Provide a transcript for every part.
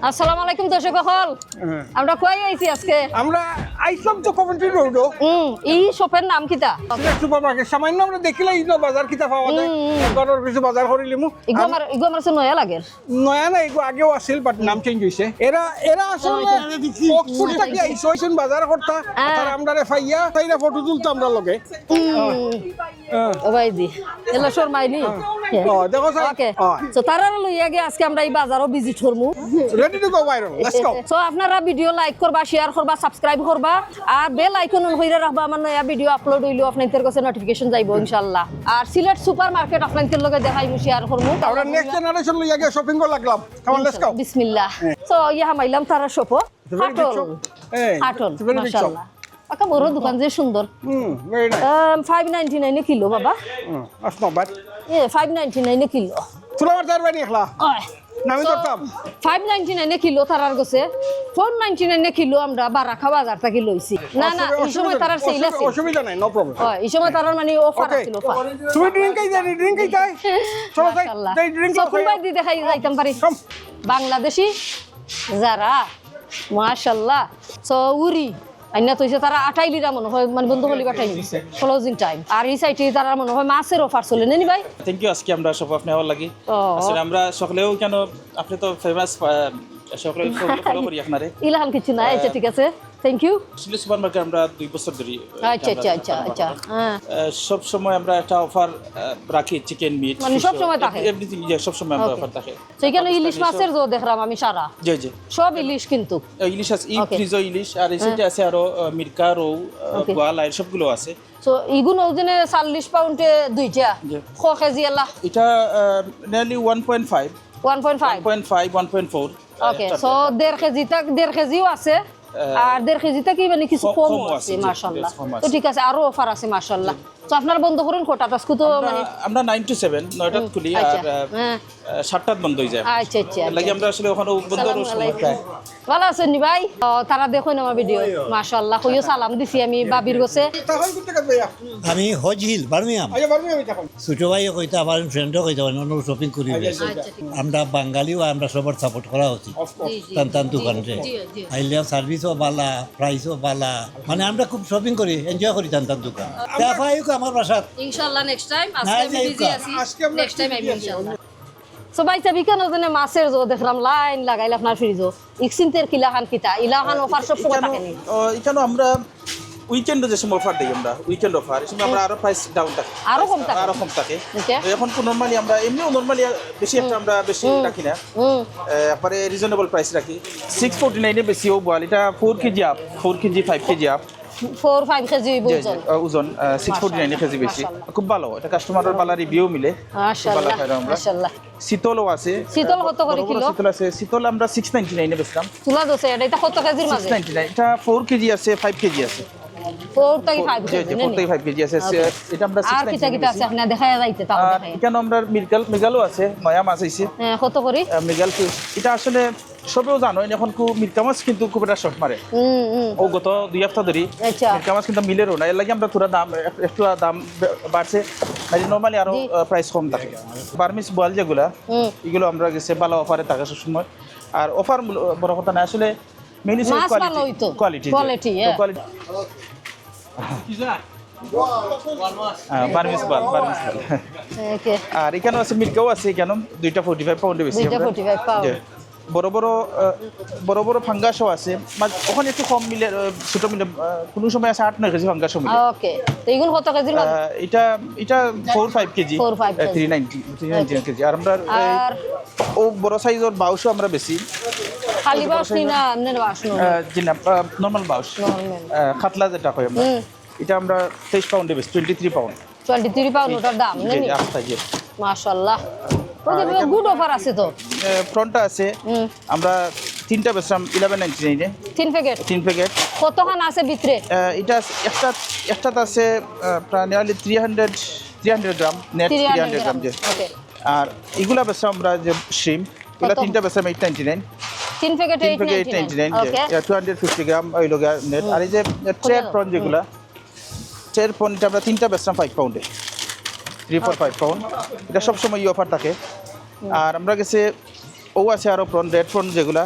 আসসালামু আলাইকুম দর্শক হল আমরা কই আইছি আজকে আমরা আইসলাম তো কমেন্ট্রি রোড এই শপের নাম কিতা সুপার মার্কেট সামান্য আমরা দেখিলাই ইনো বাজার কিতা পাওয়া যায় ঘরের কিছু বাজার করিলিমু ইগো আমার নয়া লাগে নয়া না এগো আগেও আছিল বাট নাম চেঞ্জ হইছে এরা আসলে অক্সফোর্ড থেকে আইসোইছেন বাজার করতা আর আমরা রে ফাইয়া তাইরা ফটো তুলতা আমরা লগে ও ভাই দি এলা শর্মাইনি দেখো স্যার ওকে সো তারা লইয়া গে আজকে আমরা এই বাজারও ভিজিট করমু ready to go viral let's go so আপনারা ভিডিও লাইক করবা শেয়ার করবা সাবস্ক্রাইব করবা আর বেল আইকন অন কইরা রাখবা আমার নয়া ভিডিও আপলোড হইলো আপনাদের কাছে নোটিফিকেশন যাইবো ইনশাআল্লাহ আর সিলেট সুপার মার্কেট আপনাদের লগে দেখাইমু শেয়ার করমু আমরা নেক্সট জেনারেশন লইয়া গে শপিং কর লাগলাম কাম লেটস গো বিসমিল্লাহ সো ইয়া হামাইলাম তারা শপো হাটল মাশাআল্লাহ আকা বড় দোকান যে সুন্দর ভেরি নাইস 599 এ কিলো বাবা that's not bad 599 a kilo ফুলাওয়ার চার বানি এখলা ওই নামি ধরতাম 599 এ কিলো তারার গছে 499 এ কিলো আমরা বারাখা বাজার থেকে লইছি না না এই সময় তারার সেল আছে অসুবিধা নাই নো প্রবলেম ওই এই সময় তারার মানে অফার আছিল অফার তুমি ড্রিঙ্ক খাই যাই ড্রিঙ্ক খাই যাই চলো যাই যাই ড্রিঙ্ক সকল বাই দি দেখাই যাইতাম পারি বাংলাদেশি যারা মাশাআল্লাহ সো উরি আইনা তইছে তারা 28 লিরা মনে হয় মানে বন্ধ হলি বাটাই দিছে ক্লোজিং টাইম আর এই সাইটে তারা মনে হয় মাছের অফার চলে নেনি ভাই থ্যাংক ইউ আজকে আমরা সব আপনি ভালো লাগি আসলে আমরা সকলেও কেন আপনি তো ফেমাস সকলে ফলো করি আপনারে ইলহাম কিছু না আচ্ছা ঠিক আছে থ্যাংক ইউ আসলে সুপার মার্কেট আমরা 2 বছর ধরে আচ্ছা হ্যাঁ সব সময় আমরা একটা অফার রাখি চিকেন মিট মানে সব সময় থাকে এভরিথিং সব সময় আমরা অফার থাকে সেইখানে ইলিশ মাছের জো দেখলাম আমি সারা জি জি সব ইলিশ কিন্তু ইলিশ আছে ফ্রিজো ইলিশ আর এসে আছে আরো মিরকা রৌ গোয়াল আর সবগুলো আছে সো ইগুন ওজনে 40 পাউন্ডে দুইটা ক কেজি আলা এটা নিয়ারলি 1.5 1.5 ওকে সো 1.5 কেজিও আছে আর 1.5 কেজিটা কি মানে কিছু কম আছে মাশাআল্লাহ তো ঠিক আছে আরো অফার আছে মাশাআল্লাহ তো আপনারা বন্ধ করেন কোটা টাস্কু তো মানে আমরা 9 to 7 9টা খুলি আর 7টা বন্ধ হয়ে যায় আচ্ছা লাগি আমরা আসলে ওখানে বন্ধ করার সময় পাই ভালো আছেন নি ভাই তারা দেখুন আমার ভিডিও মাশাআল্লাহ কইও সালাম দিছি আমি বাবির গোছে তাহলে কত টাকা ভাইয়া আমি হজহিল বার্মিয়াম আচ্ছা পারবি আমি তখন ছোট ভাই কইতা আমার ফ্রেন্ডও কইতা অন্য শপিং করি আমরা বাঙালিও আমরা সবার সাপোর্ট করা উচিত টান দোকানতে আইলে সার্ভিসও ভালা প্রাইসও ভালা মানে আমরা খুব শপিং করি এনজয় করি টান দোকান তারপরে আমার বাসাত ইনশাআল্লাহ নেক্সট টাইম আজকে আমি বিজি আছি আজকে আমরা নেক্সট টাইম আইব ইনশাআল্লাহ সো ভাই চাবি কেন জানে মাছের জো দেখলাম লাইন লাগাইল আপনার ফ্রিজও ইক্সিনতের কিলাখান কিতা ইলাখান অফার সব সময় থাকে নি এখানে আমরা উইকেন্ডে যে সময় অফার দিই আমরা উইকেন্ড অফার এই সময় আমরা আরো প্রাইস ডাউন থাকে আরো কম থাকে আরো কম থাকে ওকে এখন তো নরমালি আমরা এমনিও নরমালি বেশি একটা আমরা বেশি রাখি না পরে রিজনেবল প্রাইস রাখি 649 এ বেশি বল এটা 4 KG up 4 KG 5 KG up 4-5 KG ওজন ওজন 649 কেজি বেশি খুব ভালো এটা কাস্টমারের ভালো রিভিউ মিলে মাশাআল্লাহ মাশাআল্লাহ শীতলও আছে শীতল কত করে কিলো শীতল আছে শীতল আমরা 699 এ বেচলাম তুলা দোসে এটা কত কেজির মাঝে 699 এটা 4 কেজি আছে 5 কেজি আছে 4 থেকে 5 কেজি 4 থেকে 5 কেজি আছে এটা আমরা আর কিটা কিটা আছে আপনি দেখায়া যাইতে তাও দেখায় এখানে আমরা মিরগালও আছে নয়া মাছ আইছে কত করে মৃগাল ফিশ এটা আসলে সবেও জানো এখন মিরকা মাছ কিন্তু খুব একটা শর্ট মারে ও গত 2 সপ্তাহ ধরে আচ্ছা মিরকা মাছ কিন্তু মিলেরও না এর লাগে আমরা পুরো দাম একটু দাম বাড়ছে আর নরমালি আরো প্রাইস কম থাকে বার্মিস বল যেগুলা এগুলো আমরা গেছে ভালো অফারে থাকে সব সময় আর অফার বড় কথা না আসলে মেনু সেল কোয়ালিটি বার্মিস বল ওকে আর এখানে আছে মিরকাও আছে এখানে 2টা 45 পাউন্ডে বেশি 45 পাউন্ড বড় বড় ফাঙ্গাসও আছে ওখানে একটু কম মিলে ছোট মিলে কোনো সময় আছে 8-9 কেজি ফাঙ্গাসও মিলে ওকে তো এগুলো কত কেজির মাঝে এটা 4-5 কেজি 390 কেজি আর আমরা ও বড় সাইজের বাউসও আমরা বেশি খালি বাউস না এমনি বাউস জি না নরমাল বাউস খাতলা যেটা হয় আমরা এটা আমরা 23 পাউন্ডে বেশি 23 পাউন্ড 23 পাউন্ড ওটার দাম জি আচ্ছা জি মাশাআল্লাহ ওদের গুড অফার আছে তো ফ্রন্টটা আছে আমরা 3টা বেচলাম 1199 এ 3 প্যাকেট কতখান আছে ভিতরে এটা একটাতে আছে প্রায় নিয়ারলি 300 গ্রাম নেট 300 গ্রাম যে আর এগুলা বেচলাম আমরা যে শ্রিম এগুলা 3টা বেচলাম 899 3 প্যাকেট 899 ওকে 250 গ্রাম ওই লগা নেট আর এই যে ট্রেড প্রন যেগুলা ট্রেড প্রনটা আমরা 3টা বেচলাম 5 পাউন্ডে 3 for 5 পাউন্ড এটা সব সময় অফার থাকে আর আমরা গেছে ও আছে আরো প্রন রেড প্রন যেগুলা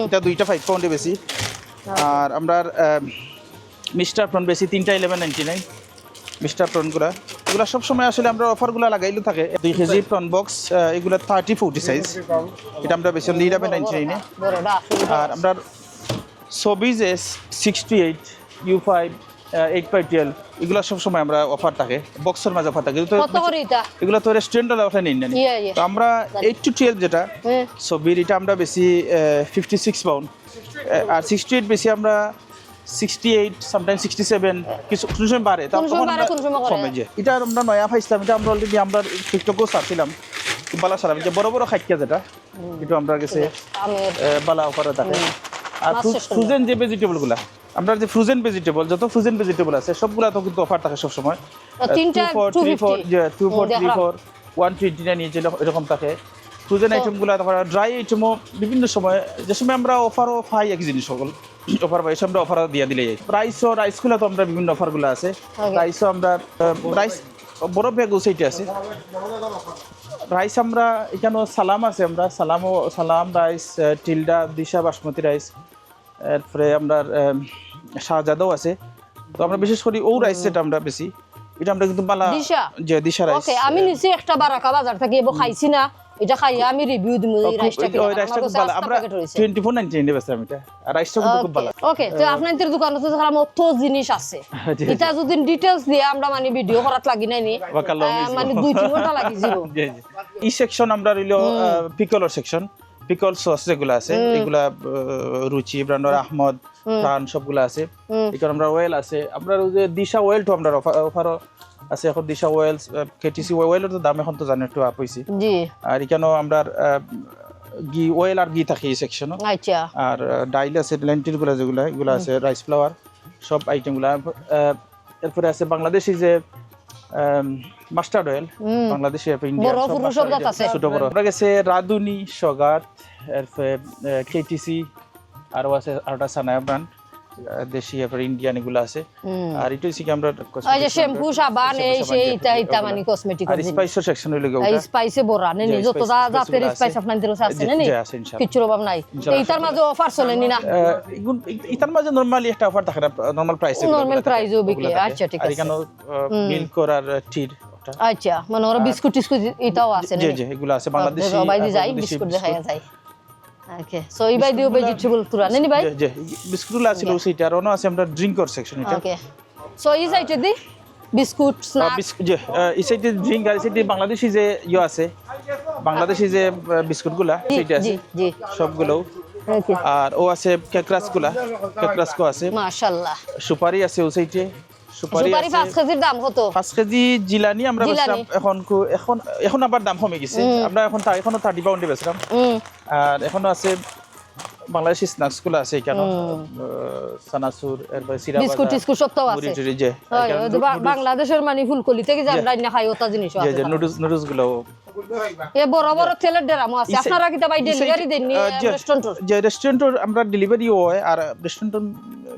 এটা 2টা 5 পাউন্ডে বেশি আর আমরা মিস্টার প্রন বেশি 3টা 11.99 মিস্টার প্রনগুলা এগুলা সব সময় আসলে আমরা অফারগুলো লাগাইলে থাকে 2 কেজি প্রন বক্স এগুলা 30-40 সাইজ এটা আমরা বেশি 11.99 বড়টা আর আমরা সবিজে 68 U5 8/12 এগুলা সব সময় আমরা অফার থাকে বক্সের মাঝে অফার থাকে কত করে এটা এগুলো তো রেস্টুরেন্টের অফার নেই না ইয়ে ইয়ে তো আমরা 8-12 যেটা হ্যাঁ সবির এটা আমরা বেশি 56 পাউন্ড আর 68 বেশি আমরা 68 সামটাইম 67 কিছু কোনো সময় বাড়ে কোনো সময় বাড়ে, কোনো সময় কমে। কমে যায় এটা আমরা নয়া পাইছিলাম এটা আমরা অলরেডি আমরা টিকটকও ছাড়ছিলাম বালা সালাম যে বড় বড় খাইকা যেটা এটা আমরা গেছে আমের বালা অফারে থাকে আর মাছ শেষ করলাম। ফ্রোজেন যে ভেজিটেবলগুলা আমরা যে ফ্রোজেন ভেজিটেবল যত ফ্রোজেন ভেজিটেবল আছে সবগুলা তো কিন্তু অফার থাকে সব সময় তিনটা 2434 129 নিচে এরকম থাকে ফ্রোজেন আইটেমগুলো তারপর ড্রাই আইটেমও বিভিন্ন সময় যে সময় আমরা অফারও পাই এক জিনিস সকল অফার পাই আমরা অফার দিয়ে দিলে রাইসগুলো তো আমরা বিভিন্ন অফারগুলো আছে রাইসও আমরা রাইস বড় ব্যাগ সেইটা আছে রাইস আমরা এখানে সালাম আছে আমরা সালাম রাইস টিলডা দিশা বাসমতি রাইস এরপরে আমরা শাহজাদাও আছে তো আমরা বিশেষ করে ও রাইস যেটা আমরা বেশি এটা আমরা কিন্তু বালা দিশা? যে দিশা রাইস ওকে আমি নিচে একটা বারাকা বাজার থেকে এব খাইছি না এটা খাইয়া আমি রিভিউ দিমু এই রাইসটা কি ওই রাইসটা খুব ভালো আমরা 24.99 বেচলাম এটা আর রাইসটা কিন্তু খুব ভালো ওকে তো আপনাদের দোকানে তো দেখলাম অত জিনিস আছে জি, এটা যদি ডিটেইলস দিয়ে আমরা মানে ভিডিও করাত লাগি নাই নি ওয়াকাল্লাহ মিস মানে 2-3 ঘন্টা লাগি যাব জি জি এই সেকশন আমরা রইলো পিকলর সেকশন পিকল সস যেগুলো আছে এগুলা রুচি ব্র্যান্ডের আহমদ প্রাণ সবগুলো আছে এখানে আমরা অয়েল আছে আমরা ওই যে দিশা অয়েল তো আমরা অফারও আছে এখন দিশা অয়েল কেটিসি অয়েলের তো দাম এখন তো জানেন একটু আপ হইছে জি আর এখানেও আমরা ঘি অয়েল আর ঘি থাকে এই সেকশনও আচ্ছা আর ডাইল আছে লেন্টিলগুলো যেগুলো এগুলো আছে রাইস ফ্লাওয়ার সব আইটেমগুলো এরপরে আছে বাংলাদেশি যে মাস্টার্ড অয়েল বাংলাদেশি ইন্ডিয়া বড় পুরো সব জাত আছে ছোট বড় আমরা গেছে রাধুনি সগাত এরপরে কেটিসি আরও আছে আরটা সানায়া ব্র্যান্ড দেশি এরপরে ইন্ডিয়ান এগুলো আছে আর এটা হচ্ছে কি আমরা ওই যে শ্যাম্পু সাবান এই সেই ইটা মানে কসমেটিক আর স্পাইসের সেকশন হইলে এই স্পাইসে বড়া নেনি জি, যত spice জাতের গুলো স্পাইস আছে। আপনাদের কাছে আছে জি, নেনি জি, আছে ইনশাআল্লাহ। কিছু অভাব নাই এইটার মাঝে অফার চলেনি না ইতার মাঝে নরমালি একটা অফার থাকে নরমাল প্রাইসে Normal price ও বিক্রি, আচ্ছা, ঠিক আর আছে। এখানে মিল্ক করার টির আচ্ছা মানে ওরা বিস্কুট টিস্কুট এটাও আছে জি নেনি জি এগুলো আছে বাংলাদেশি সবাই দি যাই বাংলাদেশি বিস্কুট দেখায়া যায় ওকে সো এই ভাই দিও ভেজিটেবল তুরা নেনি ভাই জি বিস্কুটগুলো আছে সেইটা আর আছে আমরা ড্রিঙ্কর সেকশন এটা ওকে সো এই সাইডে দি বিস্কুট স্ন্যাক্স বিস্কুট যে এই সাইডে ড্রিঙ্ক আর এই সাইডে বাংলাদেশি যে আছে বাংলাদেশি যে বিস্কুটগুলা সেইটা আছে জি জি সবগুলো ওকে আর ও আছে কেকরাসকো আছে মাশাআল্লাহ সুপারি আছে ও সাইডে সুপারি সুপারি আছে 5 কেজির দাম কত 5 কেজি জিলানি আমরা জিলানি। বেচলাম এখন আবার দাম কমে গেছে আমরা এখনো 30 পাউন্ডে বেচলাম আর এখনো আছে বাংলাদেশি স্ন্যাক্সগুলো আছে এখানে সানাসুর এরপরে সিরা বিস্কুট টিস্কুট সব তো আছে মুড়ি টুড়ি যে হয়, ওই যে বাংলাদেশের মানে ফুলকলি থেকে যে আমরা খাই ওটা জিনিস যে আছে নুডলস গুলো এ বড় বড় তেলের ড্রামও আছে আপনারা কি ভাই ডেলিভারি দেননি রেস্টুরেন্টর যে রেস্টুরেন্টের আমরা ডেলিভারি হয় আর রেস্টুরেন্টের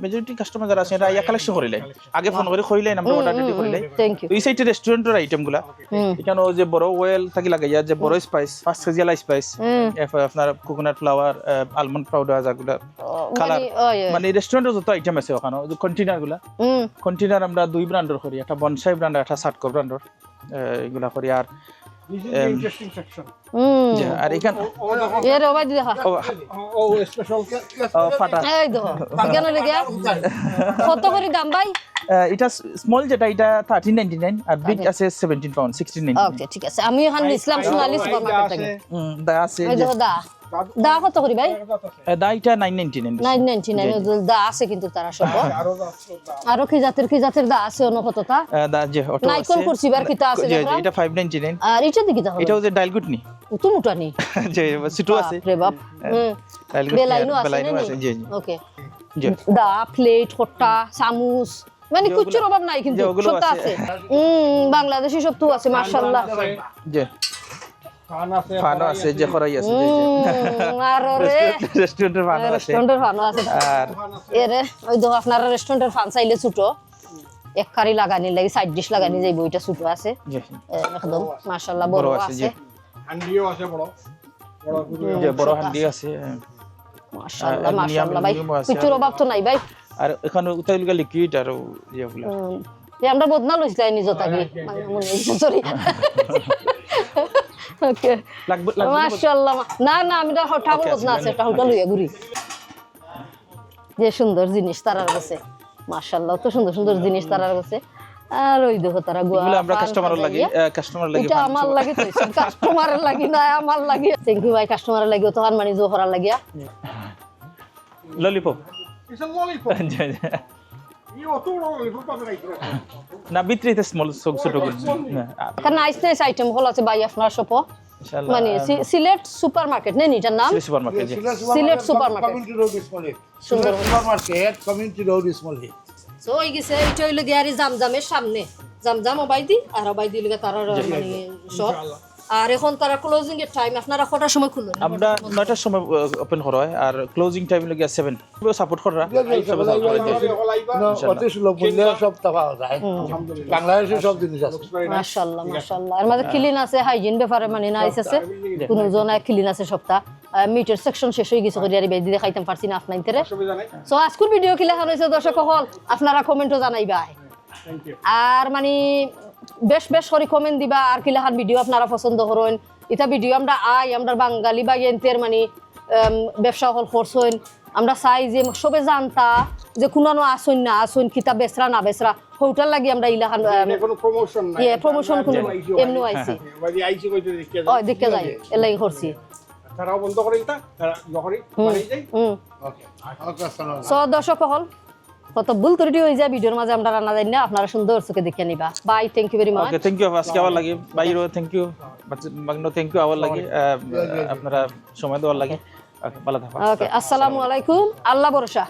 মেজরিটি কাস্টমার যারা আছে এরা ইয়া কালেকশন করিলে আগে ফোন করে কইলেন আমরা অর্ডার দিতে করিলে থ্যাংক ইউ এই সাইডে রেস্টুরেন্টের আইটেমগুলা এখানে ওই যে বড় ওয়েল থাকি লাগাইয়া যে বড় স্পাইস 5 কেজি আলা স্পাইস আপনার কোকোনাট ফ্লাওয়ার আলমন্ড পাউডার যেগুলা কালার মানে রেস্টুরেন্টের যত আইটেম আছে ওখানে যে কন্টেইনারগুলা কন্টেইনার আমরা দুই ব্র্যান্ডের করি একটা বনসাই ব্র্যান্ড একটা সাটকো ব্র্যান্ডের এগুলা করি আর ইন্টারেস্টিং সেকশন যে আর এখানে এর ওবাই দেখা ও ও স্পেশাল ফাটা এই দেখো কেন লাগে কত করে দাম ভাই এটা স্মল যেটা এটা 13.99 আর বিগ আছে 17 পাউন্ড 16.99 ওকে ঠিক আছে আমি এখন ইসলাম সোনালী সুপারমার্কেট থেকে দা আছে এই দেখো দা কত করে ভাই দা এটা 9.99 999 দা আছে কিন্তু তারা সব আরো কি জাতের দা আছে অন্য কতটা দা যে অটো আছে নাইকন কুরসি বার কিতা আছে যে দেখলাম এটা 5.99 আর এটা দিকে তাহলে এটা যে ডাইলগুট নি তো মোটা নি যে সিটু আছে রে বাপ ডাইলগুট বেলাইনো আছে বেলাইনো আছে জি জি ওকে জি দা প্লেট খট্টা চামচ মানে কুচুর অভাব নাই কিন্তু ওগুলো সব আছে। আছে বাংলাদেশি সব তো আছে মাশাআল্লাহ যে ফান আছে ফানো আছে যে খরাই আছে আর রে রেস্টুরেন্টের ফানো আছে রেস্টুরেন্টের ফান আছে আর এরে ওই দেখো আপনারা রেস্টুরেন্টের ফান চাইলে ছোট এক কারি লাগানি লাগে সাইড ডিশ লাগানি যাইব ওইটা ছোট আছে জি একদম মাশাআল্লাহ বড় বড় আছে জি আছে হান্ডিও আছে বড় যে বড় হান্ডি আছে মাশাআল্লাহ aluminium, মাশাআল্লাহ ভাই aluminium আছে। কিছুর অভাব তো নাই ভাই আর এখানে উতাইলগা লিকুইড আর ইয়েগুলা যে আমরা বদনা লইছি তাই নিজ থাকি সরি ওকে লাগবে মাশাআল্লাহ না না আমি তো ঠাকুর বদনা আছে এটা হোটেল লইয়া ঘুরি যে সুন্দর জিনিস তারার কাছে মাশাআল্লাহ তো সুন্দর সুন্দর জিনিস তারার কাছে আর ওই দেখো তারা গোয়া এগুলো আমরা কাস্টমারের লাগি এটা আমার লাগি তো কাস্টমারের লাগি না আমার লাগি থ্যাংক ইউ ভাই কাস্টমারের লাগি তো হান মানি জো করার লাগিয়া lollipop It's a lollipop. You are too lollipop পাবে নাই না বিত্রিতে স্মল ছোট কারণ নাইস নাইস আইটেম হল আছে ভাই আপনার শপও ইনশাআল্লাহ মানে সিলেট সুপারমার্কেট নেই এটার নাম supermarket Sylhet supermarket Community road is small. সুন্দর Supermarket, community road is small. So ওই গেছে এটা হইলো গিয়ারি জামজামের সামনে জামজাম ওবাইদি আর ওবাইদি লাগা তার মানে শপ আর এখন তারা ক্লোজিং এর টাইম আপনারা কটার সময় খুলুন আমরা 9টার সময় ওপেন করা হয় আর ক্লোজিং টাইম লাগে 7 সাপোর্ট করা No, অতি সুলভ মূল্যে সব পাওয়া যায়। বাংলাদেশে সব জিনিস আছে। মাশাআল্লাহ মাশাআল্লাহ এর মধ্যে ক্লিন আছে হাইজিন ব্যাপারে মানে নাইস আছে কোন জনা ক্লিন আছে সবটা মিটার সেকশন শেষ হয়ে গেছে করিয়ারি বেদি দেখাইতাম পারছি না আপনাইতরে সো আজকের ভিডিও কি লেখা রয়েছে দর্শক হল আপনারা কমেন্টও জানাইবা আর মানে বেশ বেশ করে কমেন্ট দিবা আর কি লেখার ভিডিও আপনারা পছন্দ করেন এটা ভিডিও আমরা আমরা বাঙালি বা এনতের মানে ব্যবসা হল ফোর্স হইন আমরা চাই যে সবে জানতা যে কোনো আসুন না আসুন কিতাব বেসরা না বেসরা হোটেল লাগি আমরা ইলাখান কোনো প্রমোশন নাই প্রমোশন কোনো এমনি আইছি বাজি আইছি কইতে দেখে ও দেখতে যাই এলাই করছি তারাও বন্ধ করে দিতা তারা যখনই বাড়ি যাই Okay. Okay, আসসালামু সো দর্শক হল কত ভুল ত্রুটি হয়ে যায় ভিডিওর মাঝে আমরা রান্না জানি না আপনারা সুন্দর চোখে দেখে নিবা bye thank you very much okay thank you আজকে আবার লাগে বাইরো থ্যাংক ইউ মাগনো থ্যাংক ইউ আবার লাগে আপনারা সময় দেওয়ার লাগে ভালো থাকবেন ওকে আসসালামু আলাইকুম আল্লাহ ভরসা